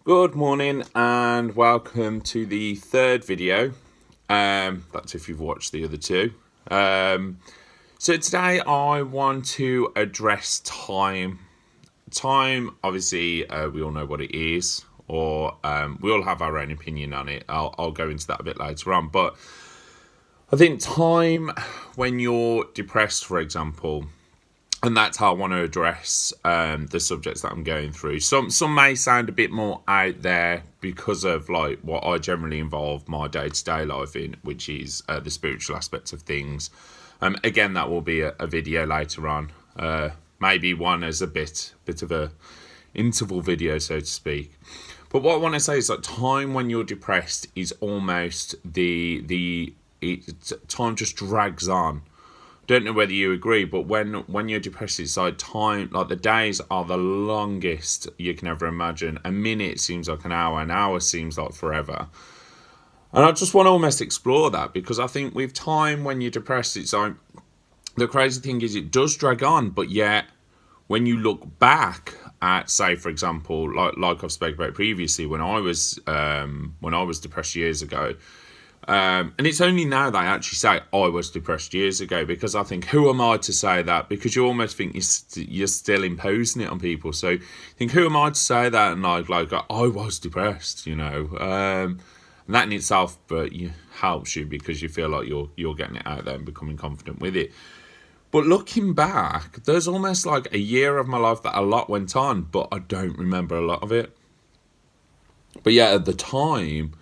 Good morning and welcome to the third video. That's if you've watched the other two. So today I want to address time. Time, obviously, we all know what it is, or we all have our own opinion on it. I'll go into that a bit later on. But I think time, when you're depressed, for example, and that's how I want to address the subjects that I'm going through. Some may sound a bit more out there because of like what I generally involve my day-to-day life in, which is the spiritual aspects of things. Again, that will be a video later on. Maybe one as a bit of a interval video, so to speak. But what I want to say is that time when you're depressed is almost time just drags on. Don't know whether you agree, but when you're depressed, it's like time, like the days are the longest you can ever imagine. A minute seems like an hour seems like forever. And I just want to almost explore that, because I think with time when you're depressed, it's like, the crazy thing is it does drag on, but yet when you look back at, say, for example, like I've spoken about previously, when I was depressed years ago. And it's only now that I actually say I was depressed years ago, because I think, who am I to say that? Because you almost think you're still imposing it on people. So you think, who am I to say that? And like I was depressed, and that in itself, helps you because you feel like you're getting it out there and becoming confident with it. But looking back, there's almost like a year of my life that a lot went on, but I don't remember a lot of it. But yeah, at the time,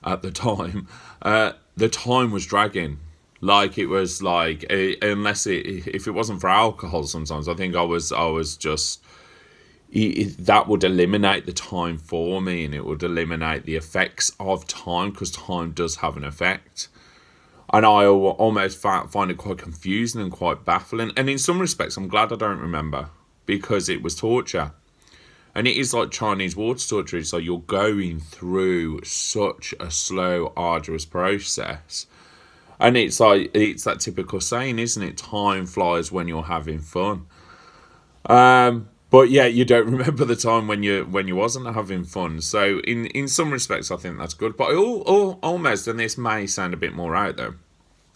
the time was dragging. Like it was like, if it wasn't for alcohol, sometimes I think I was just, that would eliminate the time for me, and it would eliminate the effects of time, because time does have an effect. And I almost find it quite confusing and quite baffling. And in some respects, I'm glad I don't remember, because it was torture. And it is like Chinese water torture. It's like you're going through such a slow, arduous process. And it's like, it's that typical saying, isn't it? Time flies when you're having fun. But yeah, you don't remember the time when you wasn't having fun. So in some respects, I think that's good. But almost, and this may sound a bit more out there,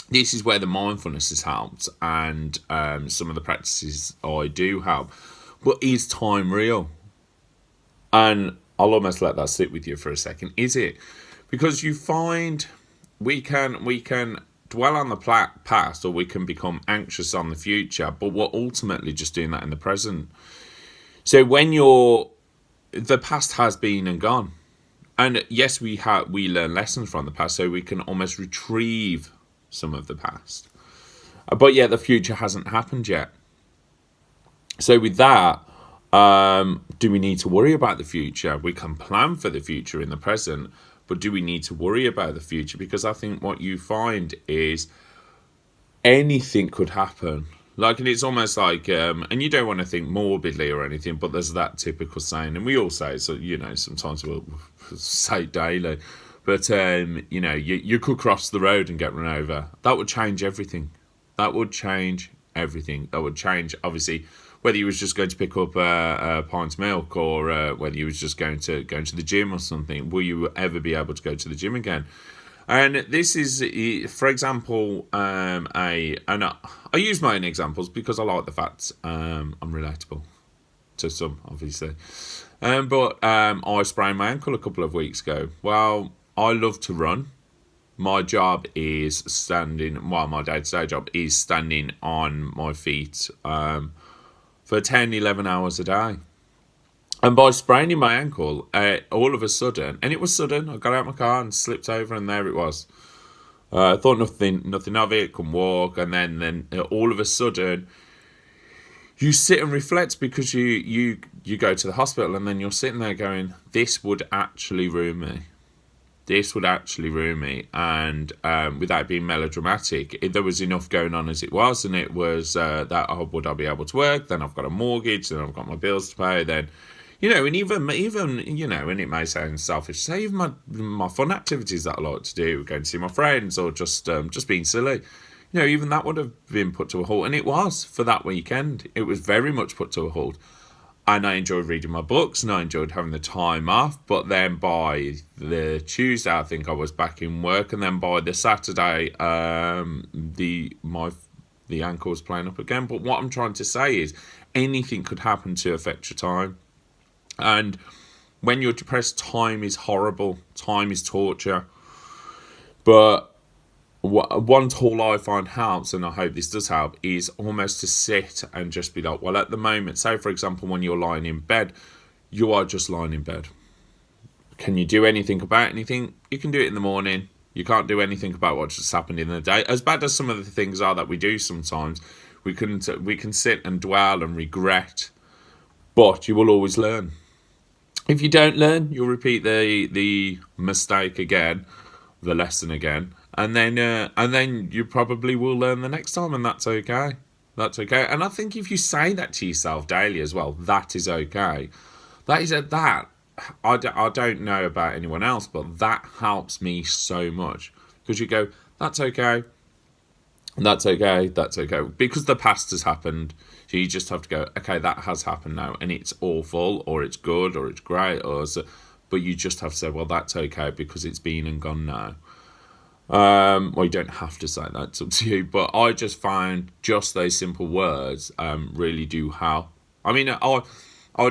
this is where the mindfulness has helped, and some of the practices I do help. But is time real? And I'll almost let that sit with you for a second. Is it? Because you find we can dwell on the past, or we can become anxious on the future, but we're ultimately just doing that in the present. So when the past has been and gone, and yes, we learn lessons from the past, so we can almost retrieve some of the past. But yeah, the future hasn't happened yet. So with that, do we need to worry about the future? We can plan for the future in the present, but do we need to worry about the future? Because I think what you find is anything could happen. And it's almost like, and you don't want to think morbidly or anything, but there's that typical saying, and we all say it, so, sometimes we'll say it daily, but, you could cross the road and get run over. That would change everything. That would change, obviously, whether you was just going to pick up a pint of milk, or whether you was just going to the gym or something. Will you ever be able to go to the gym again? And this is, for example, I use my own examples because I like the fact I'm relatable to some, obviously. But I sprained my ankle a couple of weeks ago. Well, I love to run. My job is my day-to-day job is standing on my feet for 10, 11 hours a day. And by spraining my ankle, all of a sudden, and it was sudden, I got out of my car and slipped over, and there it was. I thought nothing of it, couldn't walk, and then all of a sudden, you sit and reflect, because you go to the hospital, and then you're sitting there going, this would actually ruin me. This would actually ruin me. And without being melodramatic, there was enough going on as it was, and it was that, would I be able to work? Then I've got a mortgage, then I've got my bills to pay, then, and even, and it may sound selfish, say even my fun activities that I like to do, going to see my friends, or just being silly, even that would have been put to a halt. And it was, for that weekend, it was very much put to a halt. And I enjoyed reading my books and I enjoyed having the time off. But then by the Tuesday, I think I was back in work, and then by the Saturday, the ankle was playing up again. But what I'm trying to say is anything could happen to affect your time. And when you're depressed, time is horrible. Time is torture. But one tool I find helps, and I hope this does help, is almost to sit and just be like, well, at the moment, say for example, when you're lying in bed, you are just lying in bed. Can you do anything about anything? You can do it in the morning. You can't do anything about what just happened in the day. As bad as some of the things are that we do sometimes, we can sit and dwell and regret, but you will always learn. If you don't learn, you'll repeat the mistake again, the lesson again, and then you probably will learn the next time, and that's okay. That's okay. And I think if you say that to yourself daily as well, that is okay. I don't know about anyone else, but that helps me so much, because you go, that's okay. That's okay. That's okay. Because the past has happened. So you just have to go, okay, that has happened now, and it's awful, or it's good, or it's great, but you just have to say, well, that's okay because it's been and gone now. Well, you don't have to say that, it's up to you. But I just find just those simple words really do help. I mean, I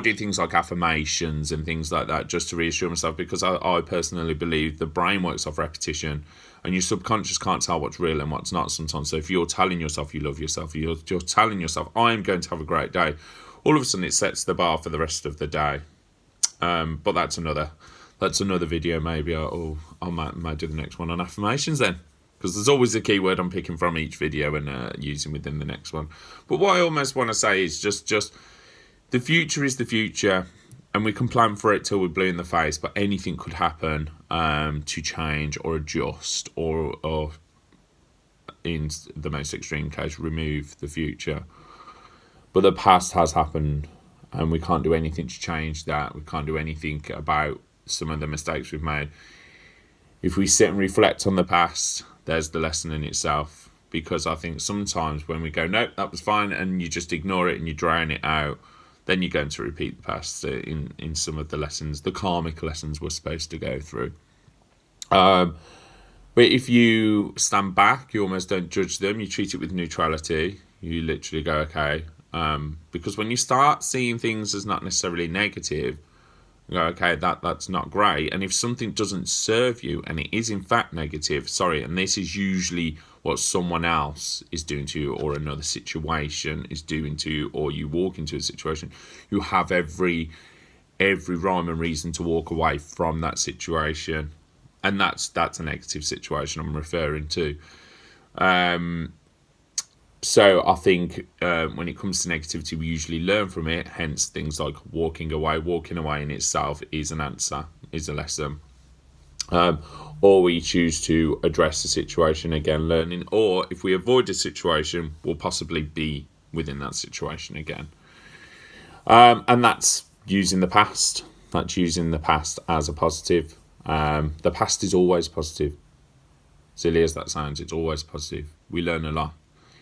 do things like affirmations and things like that just to reassure myself, because I personally believe the brain works off repetition, and your subconscious can't tell what's real and what's not sometimes. So if you're telling yourself you love yourself, you're telling yourself, I am going to have a great day, all of a sudden it sets the bar for the rest of the day. But that's another video maybe, or I might do the next one on affirmations then, because there's always a keyword I'm picking from each video and using within the next one. But what I almost want to say is just the future is the future, and we can plan for it till we're blue in the face, but anything could happen to change or adjust or in the most extreme case, remove the future. But the past has happened, and we can't do anything to change that. We can't do anything about some of the mistakes we've made. If we sit and reflect on the past, there's the lesson in itself. Because I think sometimes when we go, nope, that was fine, and you just ignore it and you drown it out, then you're going to repeat the past in some of the lessons, the karmic lessons we're supposed to go through. But if you stand back, you almost don't judge them. You treat it with neutrality. You literally go, okay. Because when you start seeing things as not necessarily negative, you go, okay, that's not great. And if something doesn't serve you, and it is in fact negative, and this is usually what someone else is doing to you, or another situation is doing to you, or you walk into a situation, you have every rhyme and reason to walk away from that situation. And that's a negative situation I'm referring to. So I think when it comes to negativity, we usually learn from it. Hence, things like walking away. Walking away in itself is an answer, is a lesson. Or we choose to address the situation again, learning. Or if we avoid a situation, we'll possibly be within that situation again. And that's using the past. That's using the past as a positive. The past is always positive. Silly as that sounds, it's always positive. We learn a lot.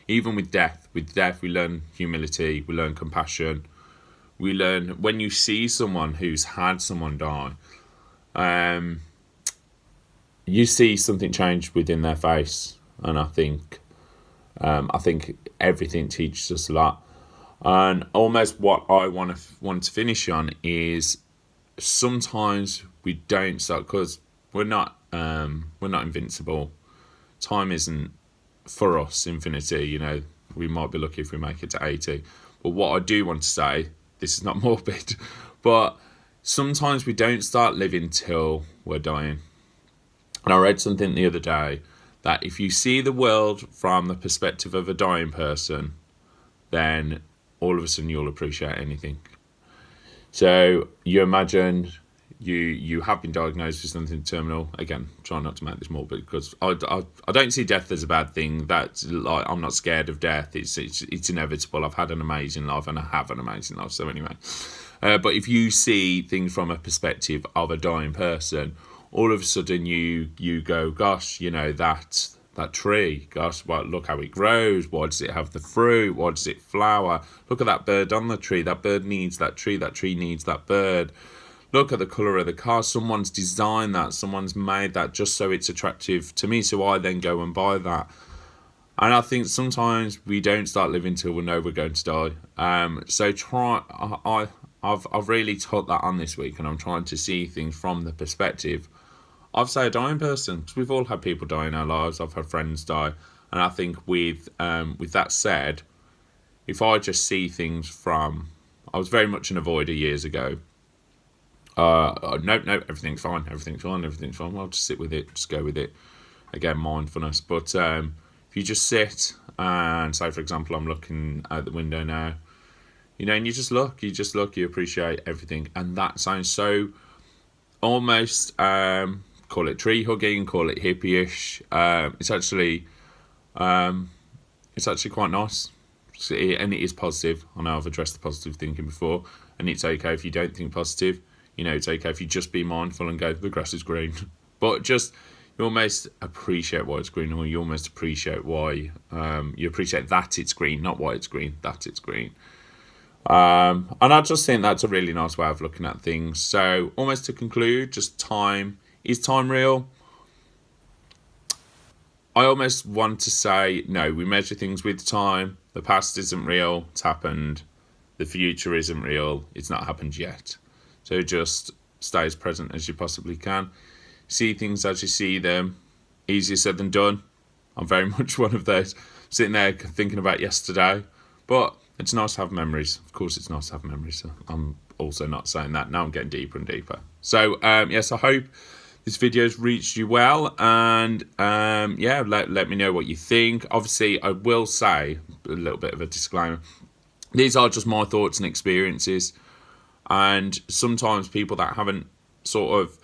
Even with death, we learn humility, we learn compassion. We learn when you see someone who's had someone die, you see something change within their face. And I think everything teaches us a lot. And almost what I want to finish on is sometimes we don't start, because we're not invincible. Time isn't for us infinity. We might be lucky if we make it to 80. But what I do want to say, this is not morbid, but sometimes we don't start living till we're dying. And I read something the other day that if you see the world from the perspective of a dying person, then all of a sudden you'll appreciate anything. So you imagine you have been diagnosed with something terminal. Again, try not to make this morbid, because I don't see death as a bad thing. That's like, I'm not scared of death. It's inevitable. I've had an amazing life, and I have an amazing life. So anyway, but if you see things from a perspective of a dying person, all of a sudden you go, gosh, that tree. Gosh, well, look how it grows. Why does it have the fruit? Why does it flower? Look at that bird on the tree. That bird needs that tree. That tree needs that bird. Look at the colour of the car. Someone's designed that. Someone's made that just so it's attractive to me. So I then go and buy that. And I think sometimes we don't start living till we know we're going to die. So I've really took that on this week, and I'm trying to see things from the perspective of, say, a dying person. Because we've all had people die in our lives. I've had friends die, and I think with that said, if I just see things from, I was very much an avoider years ago. Nope, everything's fine. Well, just sit with it, just go with it. Again, mindfulness. But if you just sit and say, for example, I'm looking out the window now, and you just look, you appreciate everything. And that sounds so almost, call it tree hugging, call it hippie-ish. It's actually quite nice. And it is positive. I know I've addressed the positive thinking before, and it's okay if you don't think positive. It's okay if you just be mindful and go, the grass is green. But just, you almost appreciate why it's green, or you almost appreciate why, you appreciate that it's green, not why it's green, that it's green. And I just think that's a really nice way of looking at things. So almost to conclude, just time. Is time real? I almost want to say, no, we measure things with time. The past isn't real, it's happened. The future isn't real, it's not happened yet. So just stay as present as you possibly can. See things as you see them. Easier said than done. I'm very much one of those, sitting there thinking about yesterday. But it's nice to have memories. Of course it's nice to have memories. So I'm also not saying that. Now I'm getting deeper and deeper. So, yes, I hope this video's reached you well. And, let me know what you think. Obviously, I will say, a little bit of a disclaimer, these are just my thoughts and experiences. And sometimes people that haven't sort of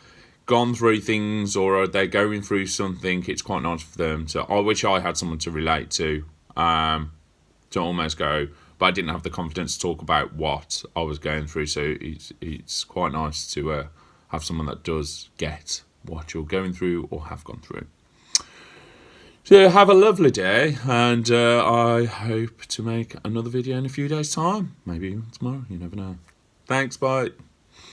gone through things, or they're going through something, it's quite nice for them to, I wish I had someone to relate to almost go, but I didn't have the confidence to talk about what I was going through. So it's quite nice to have someone that does get what you're going through or have gone through. So have a lovely day, and I hope to make another video in a few days' time. Maybe tomorrow, you never know. Thanks, bye.